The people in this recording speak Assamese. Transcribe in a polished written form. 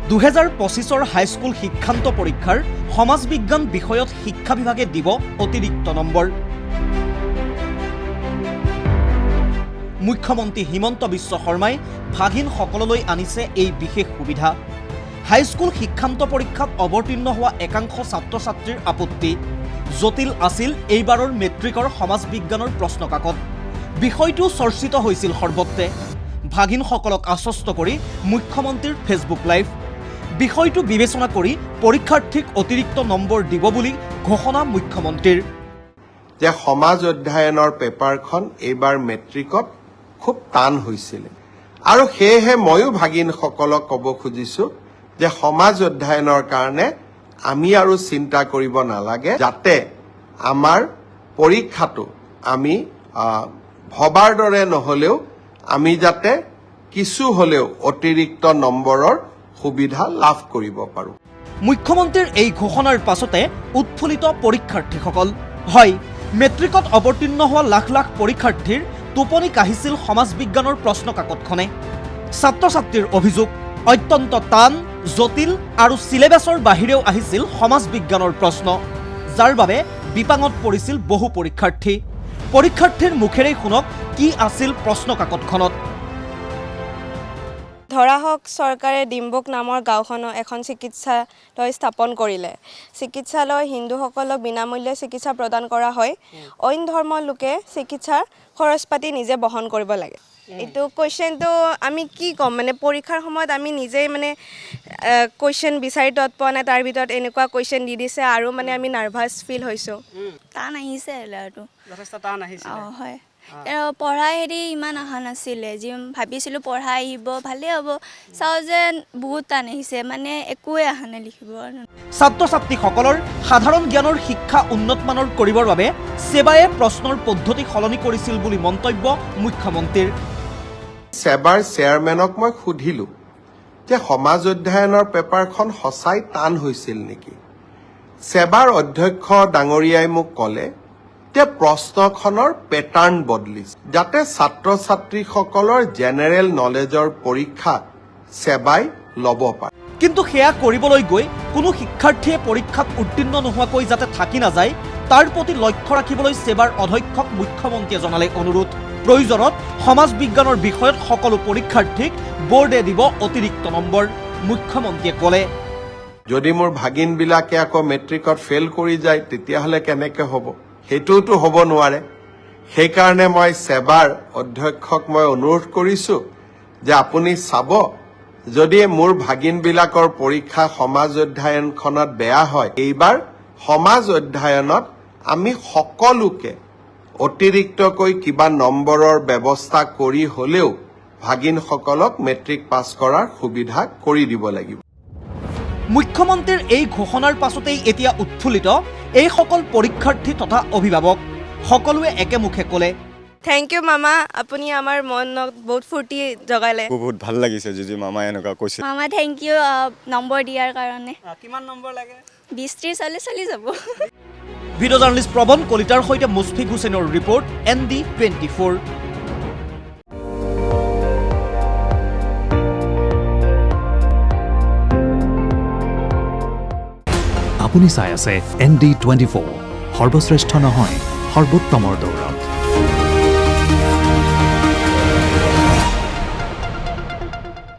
2025 হাইস্কুল শিক্ষান্ত পৰীক্ষাৰ সমাজ বিজ্ঞান বিষয়ত শিক্ষা বিভাগে দিব অতিৰিক্ত নম্বৰ। মুখ্যমন্ত্ৰী হিমন্ত বিশ্ব শৰ্মাই ভাগিনসকললৈ আনিছে এই বিশেষ সুবিধা। হাইস্কুল শিক্ষান্ত পৰীক্ষাত অৱতীৰ্ণ হোৱা একাংশ ছাত্ৰ ছাত্ৰীৰ আপত্তি। জটিল আছিল এইবাৰৰ মেট্ৰিকৰ সমাজ বিজ্ঞানৰ প্ৰশ্ন কাকত। বিষয়টো চৰ্চিত হৈছিল সৰ্বত্ৰে। ভাগিনসকলক আশ্বস্ত কৰি মুখ্যমন্ত্ৰীৰ ফেচবুক লাইভ। বিষয়টো বিবেচনা কৰি পৰীক্ষাৰ্থীক অতিৰিক্ত নম্বৰ দিব বুলি ঘোষণা মুখ্যমন্ত্ৰীৰ। যে সমাজ অধ্যয়নৰ পেপাৰখন এইবাৰ মেট্ৰিকত খুব টান হৈছিল আৰু সেয়েহে ময়ো ভাগিনসকলক ক'ব খুজিছোঁ যে সমাজ অধ্যয়নৰ কাৰণে আমি আৰু চিন্তা কৰিব নালাগে, যাতে আমাৰ পৰীক্ষাটো আমি ভবাৰ দৰে নহ'লেও আমি যাতে কিছু হ'লেও অতিৰিক্ত নম্বৰৰ সুবিধা লাভ কৰিব পাৰোঁ। মুখ্যমন্ত্ৰীৰ এই ঘোষণাৰ পাছতে উৎফুল্লিত পৰীক্ষাৰ্থীসকল। হয়, মেট্ৰিকত অৱতীৰ্ণ হোৱা লাখ লাখ পৰীক্ষাৰ্থীৰ টোপনি কাঢ়িছিল সমাজ বিজ্ঞানৰ প্ৰশ্ন কাকতখনে। ছাত্ৰ ছাত্ৰীৰ অভিযোগ, অত্যন্ত টান, জটিল আৰু চিলেবাছৰ বাহিৰেও আহিছিল সমাজ বিজ্ঞানৰ প্ৰশ্ন, যাৰ বাবে বিপাঙত পৰিছিল বহু পৰীক্ষাৰ্থী। পৰীক্ষাৰ্থীৰ মুখেৰেই শুনক কি আছিল প্ৰশ্ন কাকতখনত। ধৰা হওক চৰকাৰে ডিম্বুক নামৰ গাঁওখনত এখন চিকিৎসালয় স্থাপন কৰিলে। চিকিৎসালয় হিন্দুসকলক বিনামূল্যে চিকিৎসা প্ৰদান কৰা হয়। অইন ধৰ্মৰ লোকে চিকিৎসাৰ খৰচ পাতি নিজে বহন কৰিব লাগে। এইটো কুৱেশ্যনটো আমি কি ক'ম, মানে পৰীক্ষাৰ সময়ত আমি নিজেই মানে কুৱেশ্যন বিচাৰি তত পোৱা নাই, তাৰ ভিতৰত এনেকুৱা কুৱেশ্যন দি দিছে আৰু মানে আমি নাৰ্ভাছ ফিল হৈছোঁ। টান আহিছে আৰু যথেষ্ট টান আহিছে। অঁ হয়, পঢ়া হেৰি ইমান অহা নাছিলে, যি ভাবিছিলোঁ পঢ়া আহিব ভালেই হ'ব, চাওঁ যে বহুত টান আহিছে, মানে একোৱে অহা নাই লিখিব। ছাত্ৰ ছাত্ৰীসকলৰ সাধাৰণ জ্ঞানৰ শিক্ষা উন্নতমানৰ কৰিবৰ বাবে সেৱায়ে প্ৰশ্নৰ পদ্ধতি সলনি কৰিছিল বুলি মন্তব্য মুখ্যমন্ত্ৰীৰ। সেৱাৰ চেয়াৰমেনক মই সুধিলোঁ যে সমাজ অধ্যয়নৰ পেপাৰখন সঁচাই টান হৈছিল নেকি। সেৱাৰ অধ্যক্ষ ডাঙৰীয়াই মোক ক'লে যে প্ৰশ্নখনৰ পেটাৰ্ণ বদলিছে, যাতে ছাত্ৰ ছাত্ৰীসকলৰ জেনেৰেল নলেজৰ পৰীক্ষা সেৱাই ল'ব পাৰে। কিন্তু সেয়া কৰিবলৈ গৈ কোনো শিক্ষাৰ্থীয়ে পৰীক্ষাত উত্তীৰ্ণ নোহোৱাকৈ যাতে থাকি নাযায়, তাৰ প্ৰতি লক্ষ্য ৰাখিবলৈ সেৱাৰ অধ্যক্ষক মুখ্যমন্ত্ৰীয়ে জনালে অনুৰোধ। প্ৰয়োজনত সমাজ বিজ্ঞানৰ বিষয়ত সকলো পৰীক্ষাৰ্থীক বোৰ্ডে দিব অতিৰিক্ত নম্বৰ, মুখ্যমন্ত্ৰীয়ে ক'লে। যদি মোৰ ভাগিনবিলাকে আকৌ মেট্ৰিকত ফেইল কৰি যায় তেতিয়াহ'লে কেনেকৈ হ'ব? সেইটোতো হ'ব নোৱাৰে। সেইকাৰণে মই সেৱাৰ অধ্যক্ষক মই অনুৰোধ কৰিছোঁ যে আপুনি চাব, যদি মোৰ ভাগিনবিলাকৰ পৰীক্ষা সমাজ অধ্যয়নখনত বেয়া হয়, এইবাৰ সমাজ অধ্যয়নত আমি সকলোকে অতিৰিক্তকৈ কিবা নম্বৰৰ ব্যৱস্থা কৰি হ'লেও ভাগিনসকলক মেট্ৰিক পাছ কৰাৰ সুবিধা কৰি দিব লাগিব। মুখ্যমন্ত্ৰীৰ এই ঘোষণাৰ পাছতেই এতিয়া উৎফুল্লিত এইসকল পৰীক্ষাৰ্থী তথা অভিভাৱক। সকলোৱে একেমুখে ক'লে, থেংক ইউ মামা, আপুনি আমাৰ মনত বহুত ফূৰ্তি জগালে। বহুত ভাল লাগিছে যদি মামাই এনেকুৱা কৈছে। মামা থেংক ইউ নম্বৰ দিয়াৰ কাৰণে। কিমান নম্বৰ লাগে? 20-30 চলি যাব। ভিডিঅ' জাৰ্নেলিষ্ট প্ৰবন কলিতাৰ সৈতে মুছফিক হুছেইনৰ ৰিপৰ্ট, ND24। আপুনি চাই আছে ND24, সৰ্বশ্ৰেষ্ঠ নহয় সৰ্বোত্তমৰ দৌৰ।